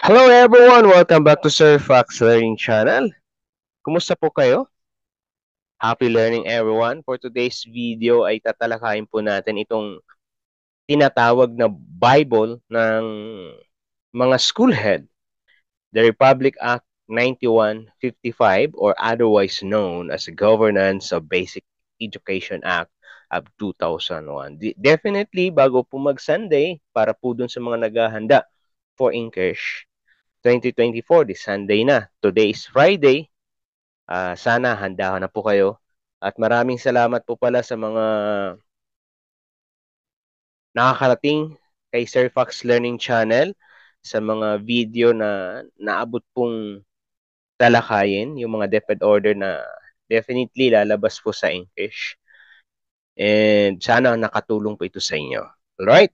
Hello everyone! Welcome back to Sir Fox Learning Channel. Kumusta po kayo? Happy learning everyone! For today's video ay tatalakayin po natin itong tinatawag na Bible ng mga school head, the Republic Act 9155 or otherwise known as the Governance of Basic Education Act of 2001. Definitely, bago po mag-Sunday, para po dun sa mga naghahanda for English 2024, this Sunday na. Today is Friday. Sana handa na po kayo. At maraming salamat po pala sa mga nakakarating kay Sir Fox Learning Channel sa mga video na naabot pong talakayin, yung mga DepEd order na definitely lalabas po sa English. And sana nakatulong po ito sa inyo. Alright?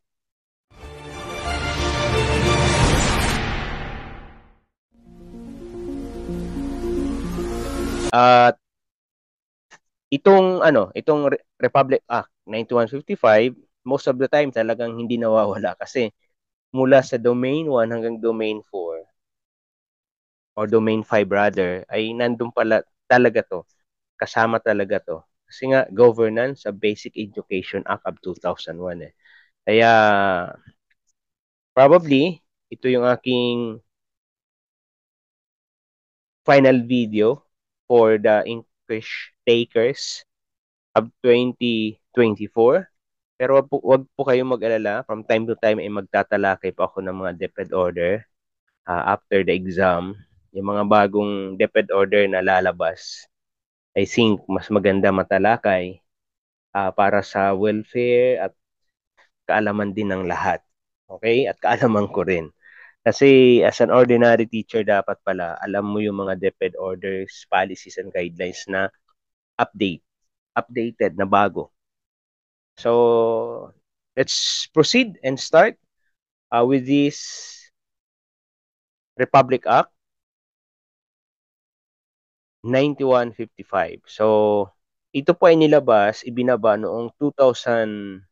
At itong Republic Act 9155, most of the time talagang hindi nawawala kasi mula sa Domain 1 hanggang Domain 4 or Domain 5 rather, ay nandun pala talaga to. Kasama talaga to. Kasi nga, Governance of Basic Education Act of 2001 eh. Kaya, probably, ito yung aking final video for the English takers of 2024. Pero wag po kayong mag-alala. From time to time ay magtatalakay po ako ng mga DepEd order after the exam. Yung mga bagong DepEd order na lalabas, I think mas maganda matalakay para sa welfare at kaalaman din ng lahat. Okay? At kaalaman ko rin. Kasi as an ordinary teacher, dapat pala alam mo yung mga DepEd orders, policies, and guidelines na updated na bago. So, let's proceed and start with this Republic Act 9155. So, ito po ay ibinaba noong 2003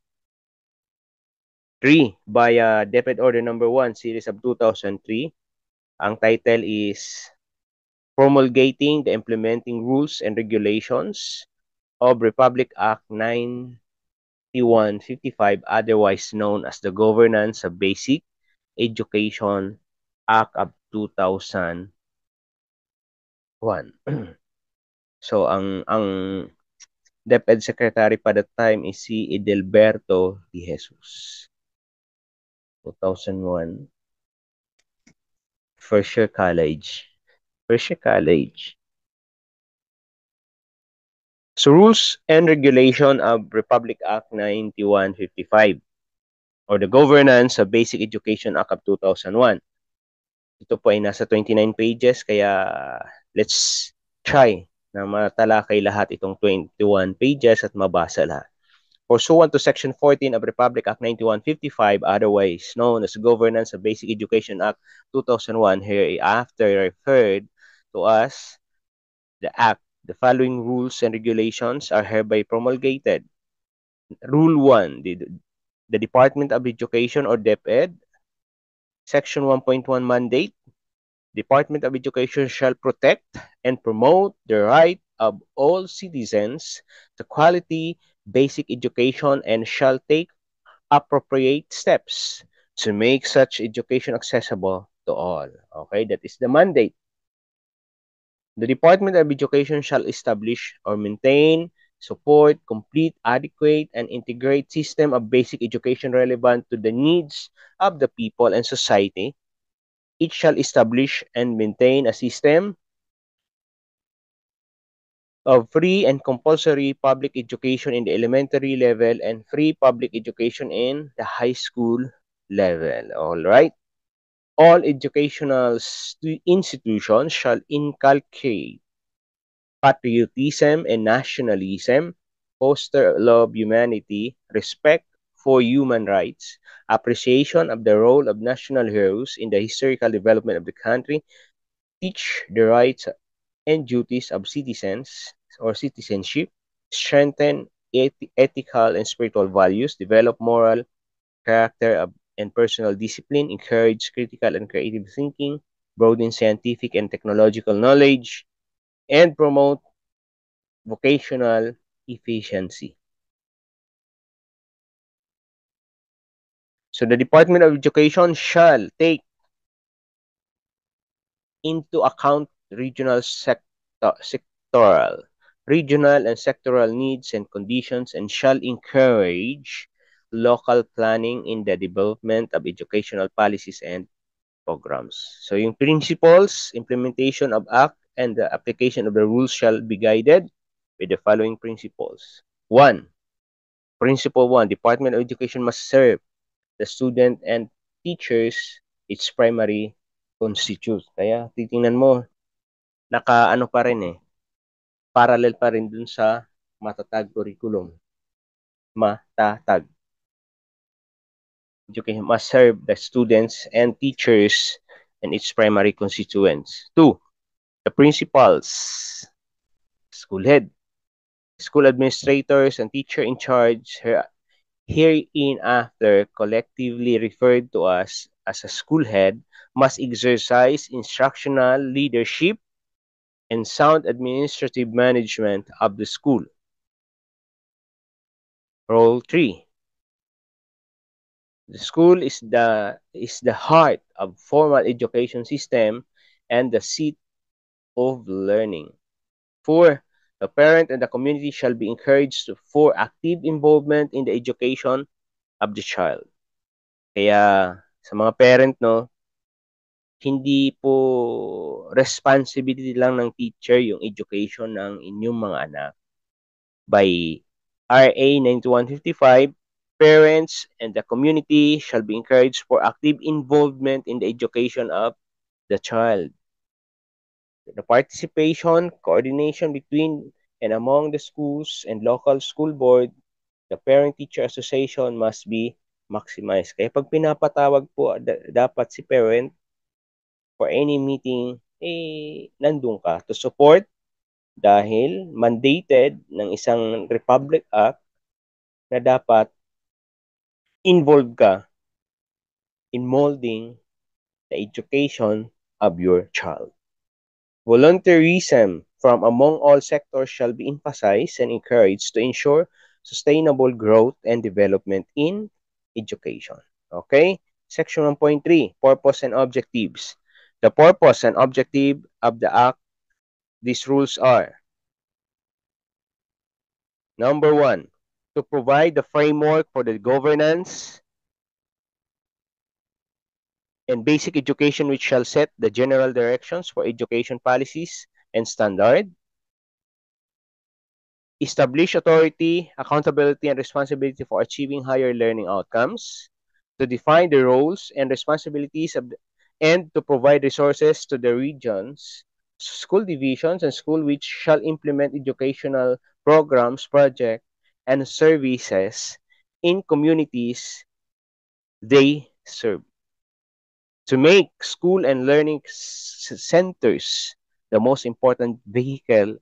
via DepEd Order Number 1, Series of 2003. Ang title is Promulgating the Implementing Rules and Regulations of Republic Act 9155, otherwise known as the Governance of Basic Education Act of 2001. So, ang DepEd Secretary pa that time is si Edelberto de Jesus. 2001. First year college. So, Rules and Regulation of Republic Act 9155 or the Governance of Basic Education Act of 2001. Ito po ay nasa 29 pages, kaya let's try na matalakay lahat itong 21 pages at mabasa lahat. Pursuant to Section 14 of Republic Act 9155, otherwise known as Governance of Basic Education Act 2001, hereafter referred to as the Act, the following rules and regulations are hereby promulgated. Rule 1, the Department of Education or DepEd, Section 1.1 mandate, Department of Education shall protect and promote the right of all citizens to quality basic education and shall take appropriate steps to make such education accessible to all. Okay, that is the mandate. The Department of Education shall establish or maintain, support, complete, adequate, and integrate system of basic education relevant to the needs of the people and society. It shall establish and maintain a system of free and compulsory public education in the elementary level and free public education in the high school level. All right. All educational institutions shall inculcate patriotism and nationalism, foster love, humanity, respect for human rights, appreciation of the role of national heroes in the historical development of the country, teach the rights and duties of citizens or citizenship, strengthen ethical and spiritual values, develop moral character of and personal discipline, encourage critical and creative thinking, broaden scientific and technological knowledge, and promote vocational efficiency. So the Department of Education shall take into account regional and sectoral needs and conditions, and shall encourage local planning in the development of educational policies and programs. So yung principles, implementation of Act, and the application of the rules shall be guided with the following principles. Principle 1, Department of Education must serve the student and teachers its primary constitute. Kaya titingnan mo, naka-ano pa rin parallel pa rin dun sa matatag curriculum. Matatag. Education must serve the students and teachers and its primary constituents. 2, the principals, school head, school administrators, and teacher in charge hereinafter collectively referred to as a school head must exercise instructional leadership and sound administrative management of the school. Role 3. The school is the heart of formal education system and the seat of learning. 4. The parent and the community shall be encouraged for active involvement in the education of the child. Kaya sa mga parent, no, hindi po responsibility lang ng teacher yung education ng inyong mga anak. By RA 9155, parents and the community shall be encouraged for active involvement in the education of the child. The participation, coordination between and among the schools and local school board, the parent-teacher association must be maximized. Kaya pag pinapatawag po, dapat si parent for any meeting, nandun ka to support dahil mandated ng isang Republic Act na dapat involved ka in molding the education of your child. Volunteerism from among all sectors shall be emphasized and encouraged to ensure sustainable growth and development in education. Okay? Section 1.3, Purpose and Objectives. The purpose and objective of the Act, these rules are: Number 1, to provide the framework for the governance and basic education which shall set the general directions for education policies and standard. Establish authority, accountability, and responsibility for achieving higher learning outcomes. To define the roles and responsibilities and to provide resources to the regions, school divisions, and school which shall implement educational programs, projects, and services in communities they serve. To make school and learning centers the most important vehicle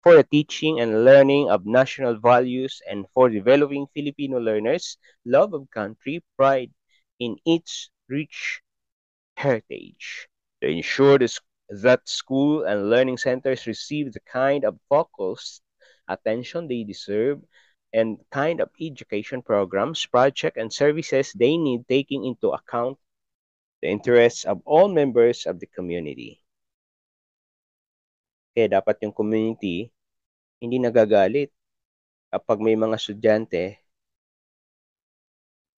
for the teaching and learning of national values and for developing Filipino learners' love of country, pride in its rich heritage. To ensure that school and learning centers receive the kind of focused attention they deserve and kind of education programs, projects, and services they need, taking into account the interests of all members of the community. Kaya dapat yung community hindi nagagalit kapag may mga estudyante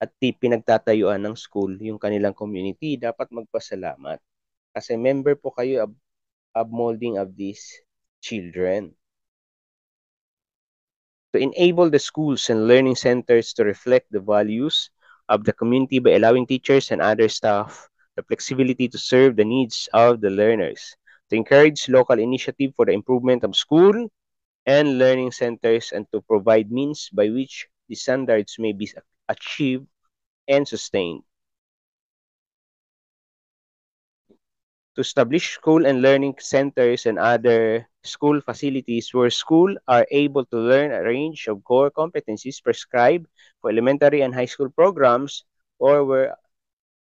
at pinagtatayuan ng school yung kanilang community. Dapat magpasalamat kasi member po kayo of molding of these children. To enable the schools and learning centers to reflect the values of the community by allowing teachers and other staff the flexibility to serve the needs of the learners. To encourage local initiative for the improvement of school and learning centers and to provide means by which the standards may be achieved and sustained. To establish school and learning centers and other school facilities where schools are able to learn a range of core competencies prescribed for elementary and high school programs or were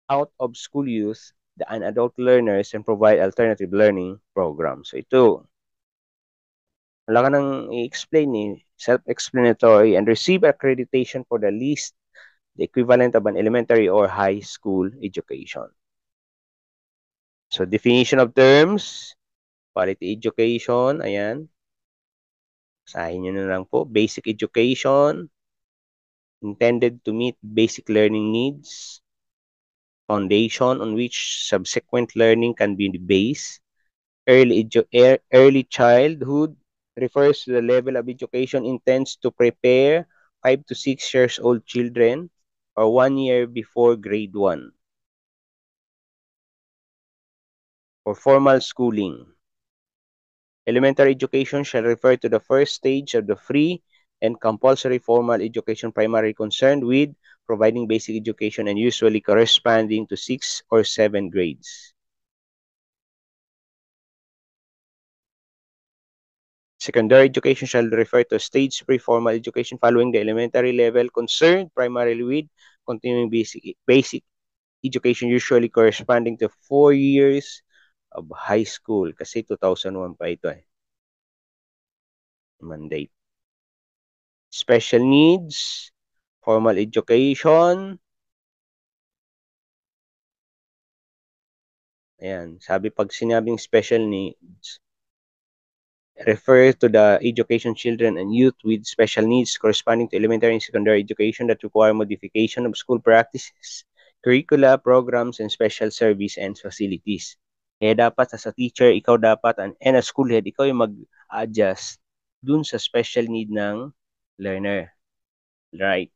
out of school youth, the adult learners, and provide alternative learning programs. So ito, wala ka nang i-explain eh. Self-explanatory and receive accreditation for the least the equivalent of an elementary or high school education. So definition of terms, quality education, ayan. Basahin nyo na lang po. Basic education, intended to meet basic learning needs, foundation on which subsequent learning can be based. Early childhood refers to the level of education intends to prepare 5 to 6 years old children or 1 year before grade 1 for formal schooling. Elementary education shall refer to the first stage of the free and compulsory formal education primarily concerned with providing basic education and usually corresponding to 6 or 7 grades. Secondary education shall refer to stage pre-formal education following the elementary level concerned primarily with continuing basic education usually corresponding to 4 years of high school. Kasi 2001 pa ito eh. Mandate. Special needs, formal education. Ayan, sabi pag sinabing special needs, refer to the education children and youth with special needs corresponding to elementary and secondary education that require modification of school practices, curricula, programs, and special service and facilities. Kaya dapat as a teacher, ikaw dapat, and a school head, ikaw yung mag-adjust dun sa special need ng learner. Right?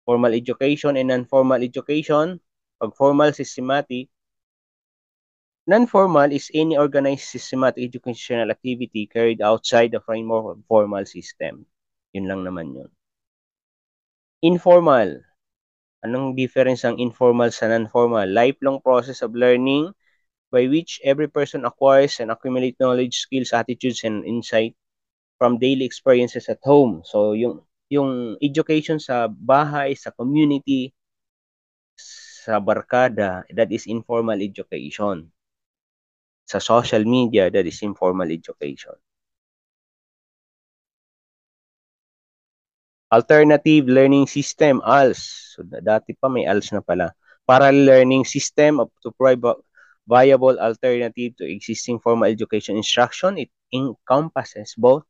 Formal education and non-formal education. Pag formal, systematic. Non-formal is any organized systematic educational activity carried outside the framework of formal system. Yun lang naman yun. Informal. Anong difference ng informal sa non-formal? Lifelong process of learning by which every person acquires and accumulates knowledge, skills, attitudes, and insight from daily experiences at home. So, yung education sa bahay, sa community, sa barkada, that is informal education. Sa social media, that is informal education. Alternative Learning System, ALS. So, dati pa may ALS na pala. Parallel Learning System to provide viable alternative to existing formal education instruction. It encompasses both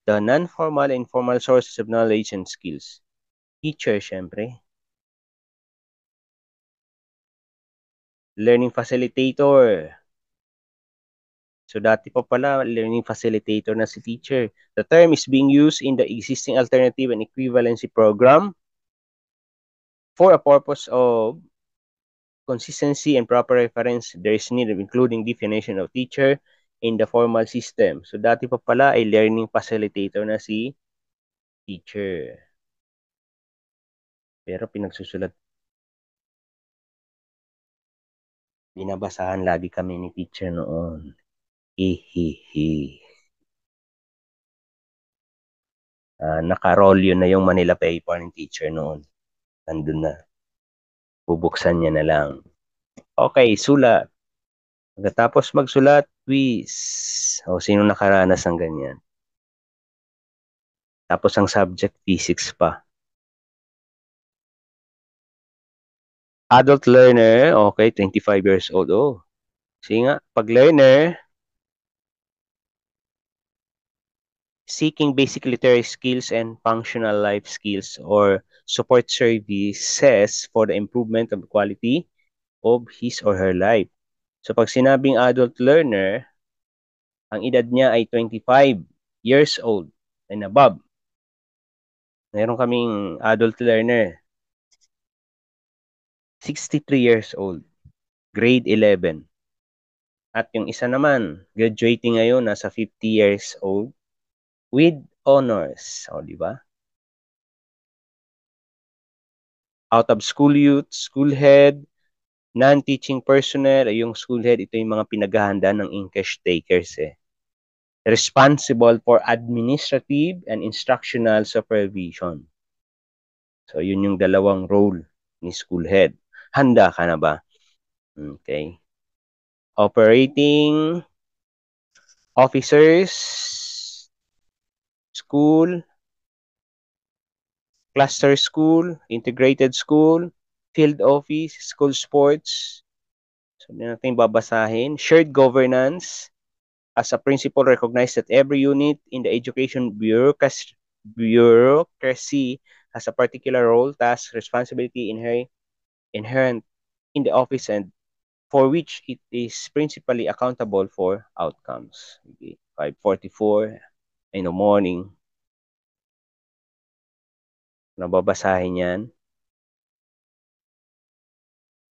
the non-formal and formal sources of knowledge and skills. Teacher, syempre. Learning Facilitator. So, dati pa pala, learning facilitator na si teacher. The term is being used in the existing alternative and equivalency program for a purpose of consistency and proper reference. There is need of including definition of teacher in the formal system. So, dati pa pala ay learning facilitator na si teacher. Pero pinagsusulat. Binabasahan lagi kami ni teacher noon. Hihihi. Naka-roll yun na yung Manila paper ng teacher noon. Nandun na. Bubuksan niya na lang. Okay, sulat. Pagkatapos magsulat, quiz. O, sino nakaranas ng ganyan? Tapos ang subject, physics pa. Adult learner, okay, 25 years old. Oh, sige nga, pag learner, seeking basic literary skills and functional life skills or support services for the improvement of the quality of his or her life. So pag sinabing adult learner, ang edad niya ay 25 years old and above. Meron kaming adult learner, 63 years old, grade 11. At yung isa naman, graduating ngayon, nasa 50 years old, with honors. O, di ba? Out of school youth, school head, non-teaching personnel, yung school head, ito yung mga pinaghahanda ng English takers eh. Responsible for administrative and instructional supervision. So, yun yung dalawang role. ni school head. Handa ka na ba? Okay. Operating officers, school, cluster school, integrated school, field office, school sports. So, hindi natin babasahin. Shared governance as a principle recognized that every unit in the education bureaucracy has a particular role, task, responsibility inherent in the office and for which it is principally accountable for outcomes. Okay. 5:44 in the morning. Nababasahin yan.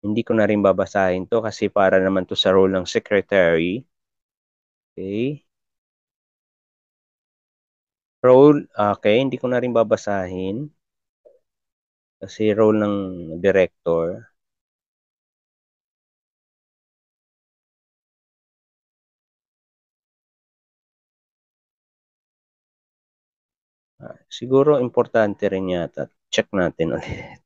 Hindi ko na rin babasahin to kasi para naman to sa role ng secretary. Okay. Role, okay, hindi ko na rin babasahin kasi role ng director. Siguro importante rin yata. Check natin ulit.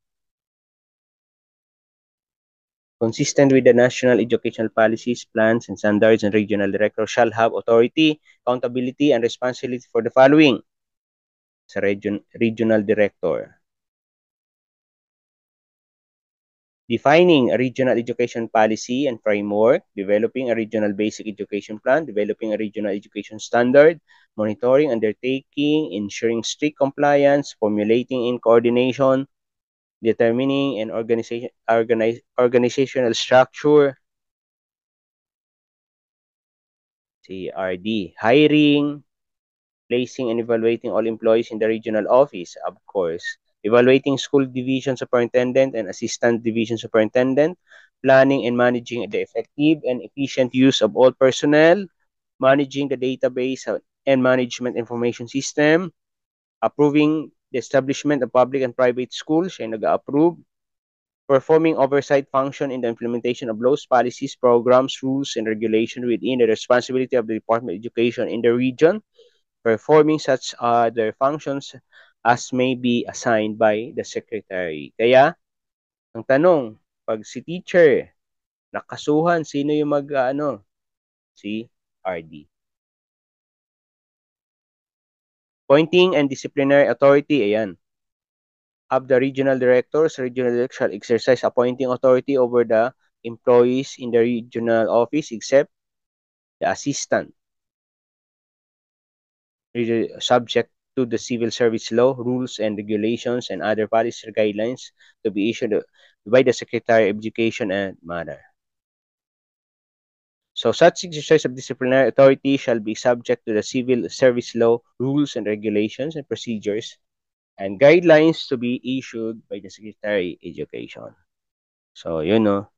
Consistent with the national educational policies, plans, and standards, and regional director shall have authority, accountability, and responsibility for the following. Sa regional director. Defining a regional education policy and framework, developing a regional basic education plan, developing a regional education standard, monitoring, undertaking, ensuring strict compliance, formulating in coordination, determining an organizational structure, CRD, hiring, placing and evaluating all employees in the regional office, of course, evaluating school division superintendent and assistant division superintendent, planning and managing the effective and efficient use of all personnel, managing the database and management information system, approving the establishment of public and private schools, siya nag-approve, performing oversight function in the implementation of laws, policies, programs, rules, and regulation within the responsibility of the Department of Education in the region, performing such other functions as may be assigned by the secretary. Kaya, ang tanong, pag si teacher nakasuhan, sino yung Si RD. Appointing and disciplinary authority, ayan. Of the regional directors shall exercise appointing authority over the employees in the regional office except the assistant, subject to the civil service law, rules and regulations, and other policy guidelines to be issued by the Secretary of Education and Manner. So such exercise of disciplinary authority shall be subject to the civil service law, rules and regulations and procedures and guidelines to be issued by the Secretary of Education. So, yun no.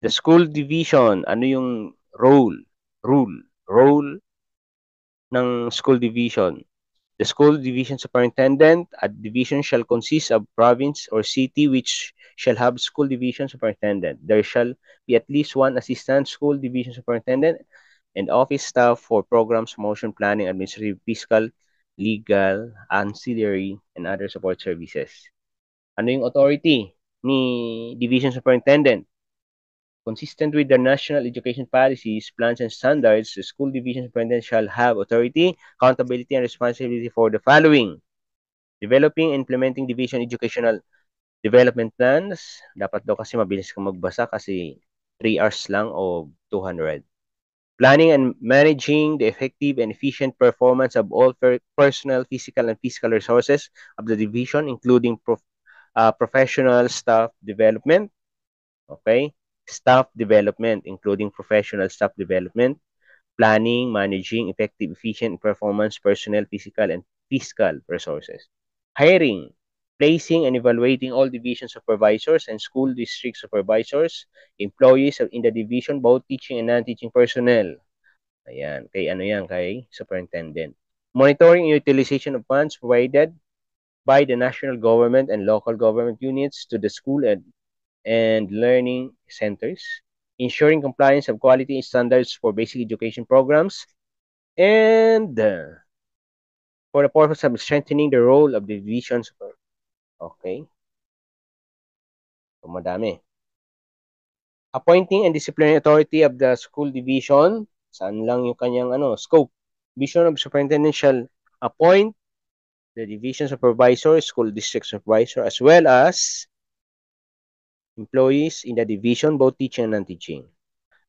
The school division, ano yung role ng school division? The school division superintendent, a division shall consist of province or city which shall have school division superintendent. There shall be at least one assistant school division superintendent and office staff for programs, motion planning, administrative, fiscal, legal, ancillary, and other support services. Ano yung authority ni division superintendent? Consistent with the national education policies, plans, and standards, the school division superintendent shall have authority, accountability, and responsibility for the following. Developing and implementing division educational development plans. Dapat daw kasi mabilis kang magbasa kasi 3 hours lang o 200. Planning and managing the effective and efficient performance of all personal, physical, and fiscal resources of the division, including professional staff development. Okay? Staff development, including professional staff development, planning, managing effective, efficient performance, personnel, physical, and fiscal resources. Hiring, placing and evaluating all division supervisors and school district supervisors, employees in the division, both teaching and non-teaching personnel. Ayan, kay superintendent. Monitoring utilization of funds provided by the national government and local government units to the school and learning centers, ensuring compliance of quality standards for basic education programs, and for the purpose of strengthening the role of the divisions. Okay. So, madami. Appointing and disciplinary authority of the school division. Saan lang yung kanyang scope? Division of superintendent shall appoint the division supervisor, school district supervisor, as well as employees in the division, both teaching and non-teaching.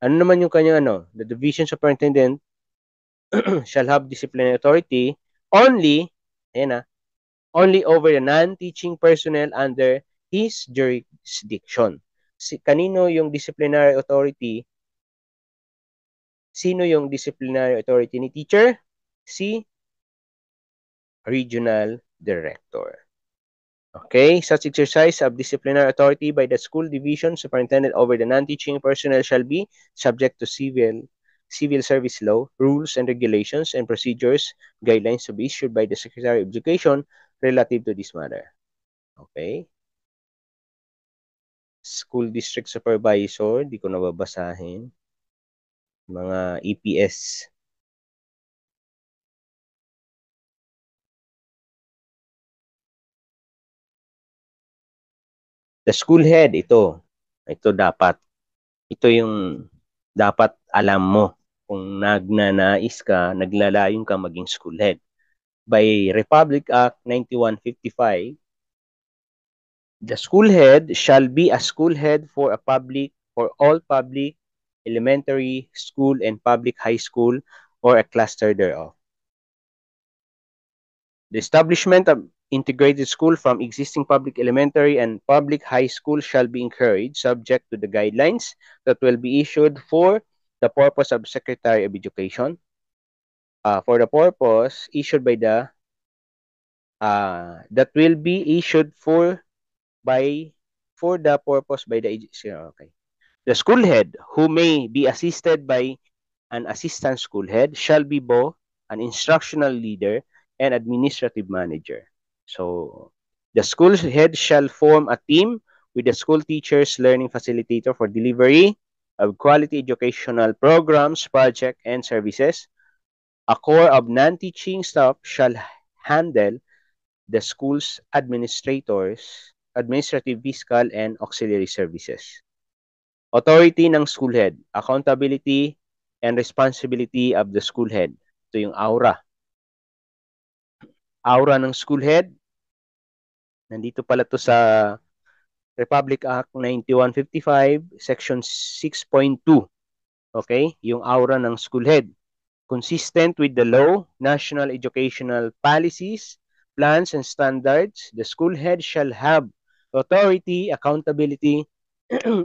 Ano naman yung kanyang The division superintendent shall have disciplinary authority only, only over the non-teaching personnel under his jurisdiction. Kanino yung disciplinary authority? Sino yung disciplinary authority ni teacher? Si regional director. Okay, such exercise of disciplinary authority by the school division superintendent over the non-teaching personnel shall be subject to civil service law, rules and regulations and procedures, guidelines to be issued by the Secretary of Education relative to this matter. Okay. School district supervisor, di ko nababasahin. Mga EPS. The school head, ito dapat. Ito yung dapat alam mo kung nagnanais ka, naglalayon ka maging school head. By Republic Act 9155, the school head shall be a school head for all public elementary school and public high school or a cluster thereof. The establishment of integrated school from existing public elementary and public high school shall be encouraged, subject to the guidelines that will be issued for the purpose of Secretary of Education. For the purpose issued by the that will be issued for the purpose by the okay. The school head who may be assisted by an assistant school head shall be both an instructional leader and administrative manager. So, the school head shall form a team with the school teachers, learning facilitator for delivery of quality educational programs, projects, and services. A core of non-teaching staff shall handle the school's administrators, administrative, fiscal, and auxiliary services. Authority ng school head, accountability and responsibility of the school head. Ito yung aura. Aura ng school head. Nandito pala to sa Republic Act 9155, Section 6.2. Okay? Yung aura ng school head. Consistent with the law, national educational policies, plans, and standards, the school head shall have authority, accountability,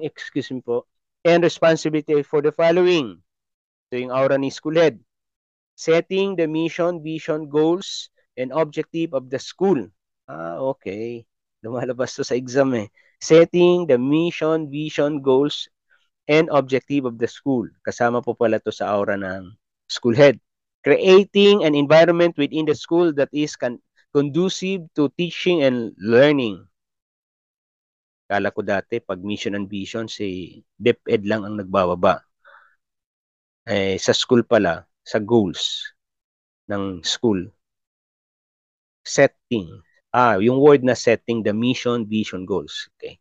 excuse me po, and responsibility for the following. Ito yung aura ni school head. Setting the mission, vision, goals, and objective of the school. Okay. Lumalabas to sa exam eh. Setting the mission, vision, goals, and objective of the school. Kasama po pala to sa aura ng school head. Creating an environment within the school that is conducive to teaching and learning. Kala ko dati, pag mission and vision, si DepEd lang ang nagbababa. Sa school pala, sa goals ng school. Setting. Yung word na setting, the mission, vision, goals. Okay.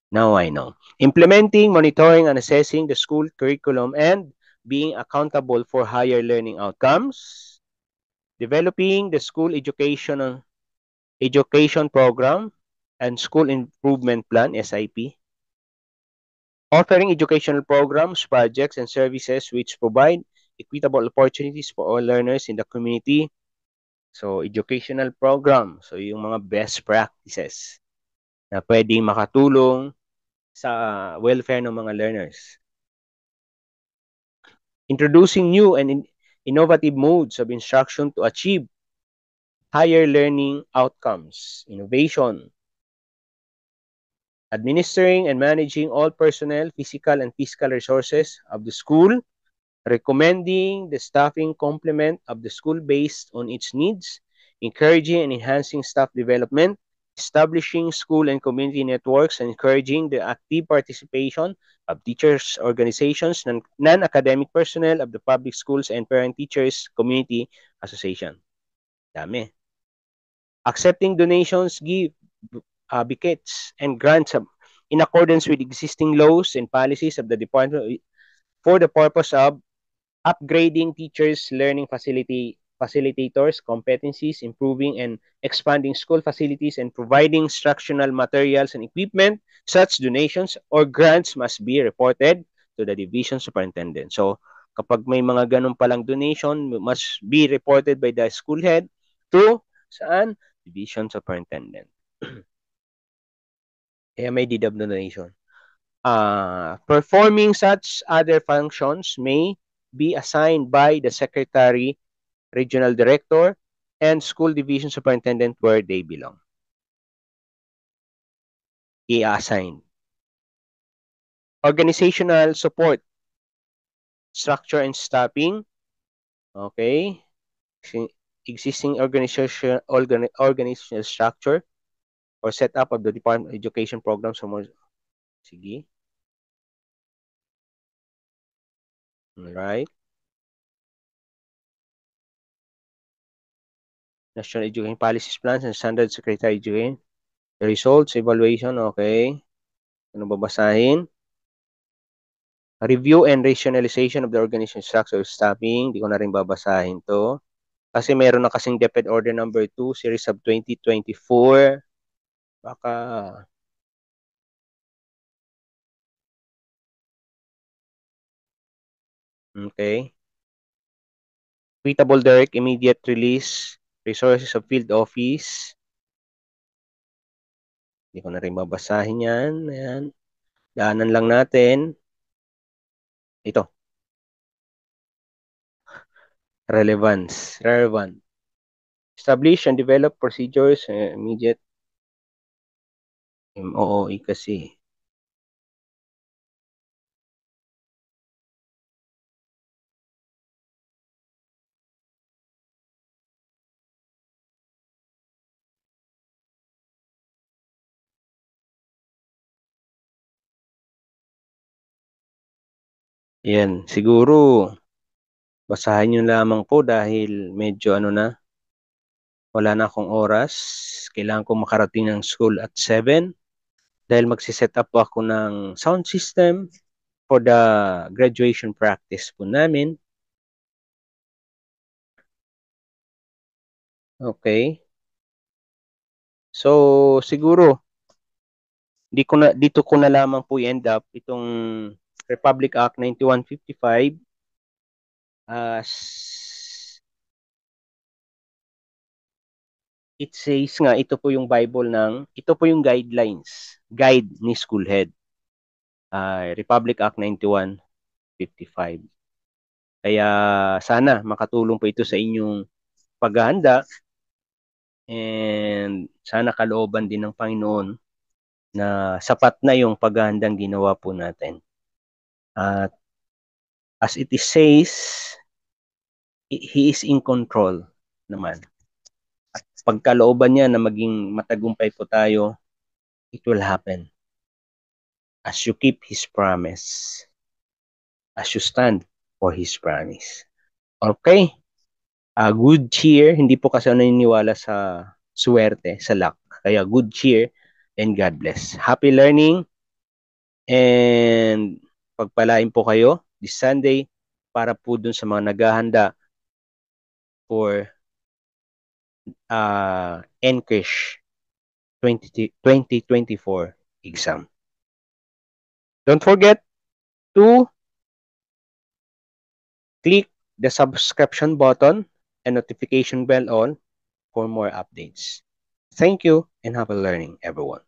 Now I know. Implementing, monitoring, and assessing the school curriculum and being accountable for higher learning outcomes. Developing the school education program and school improvement plan, SIP. Offering educational programs, projects, and services which provide equitable opportunities for all learners in the community. So, educational program. So, yung mga best practices na pwedeng makatulong sa welfare ng mga learners. Introducing new and innovative modes of instruction to achieve higher learning outcomes. Innovation. Administering and managing all personnel, physical and fiscal resources of the school. Recommending the staffing complement of the school based on its needs. Encouraging and enhancing staff development. Establishing school and community networks and encouraging the active participation of teachers' organizations, non-academic personnel of the public schools, and parent-teachers community association. Dami. Accepting donations, bequests, and grants in accordance with existing laws and policies of the department for the purpose of upgrading teachers, learning facilitators, competencies, improving and expanding school facilities, and providing instructional materials and equipment. Such donations or grants must be reported to the division superintendent. So, kapag may mga ganun palang donation, must be reported by the school head to saan? Division superintendent. Kaya may deed of donation. Performing such other functions may be assigned by the secretary, regional director, and school division superintendent where they belong. I-assign. Organizational support, structure and staffing. Okay. Existing organizational structure or setup of the Department of Education programs. Sige. Alright. National Education Policies, Plans, and Standard Secretary Education. The results, evaluation, okay. Ano babasahin? Review and rationalization of the organization structure staffing. Di ko na rin babasahin to. Kasi meron na kasing DepEd Order number 2, series of 2024. Baka... Okay. Tweetable direct immediate release. Resources of field office. Hindi ko na rin babasahin yan. Ayan. Daanan lang natin. Ito. Relevant. Establish and develop procedures. Immediate. MOOE kasi. Yan. Siguro, basahin nyo lamang po dahil medyo ano na, wala na akong oras. Kailangan ko makarating ng school at 7 dahil magsiset up po ako ng sound system for the graduation practice po namin. Okay. So, siguro, dito ko na lamang po i-end up itong Republic Act 9155 as it says nga, ito po yung Bible ito po yung guide ni school head. Republic Act 9155. Kaya sana makatulong po ito sa inyong paghahanda and sana kalooban din ng Panginoon na sapat na yung paghahandang ginawa po natin. At as it says, He is in control naman. At pagkalooban niya na maging matagumpay po tayo, it will happen. As you keep His promise. As you stand for His promise. Okay? Good cheer. Hindi po kasi naniniwala sa swerte, sa luck. Kaya good cheer and God bless. Happy learning and pagpalain po kayo this Sunday para po dun sa mga naghahanda for NCRISH 2024 exam. Don't forget to click the subscription button and notification bell on for more updates. Thank you and happy learning, everyone.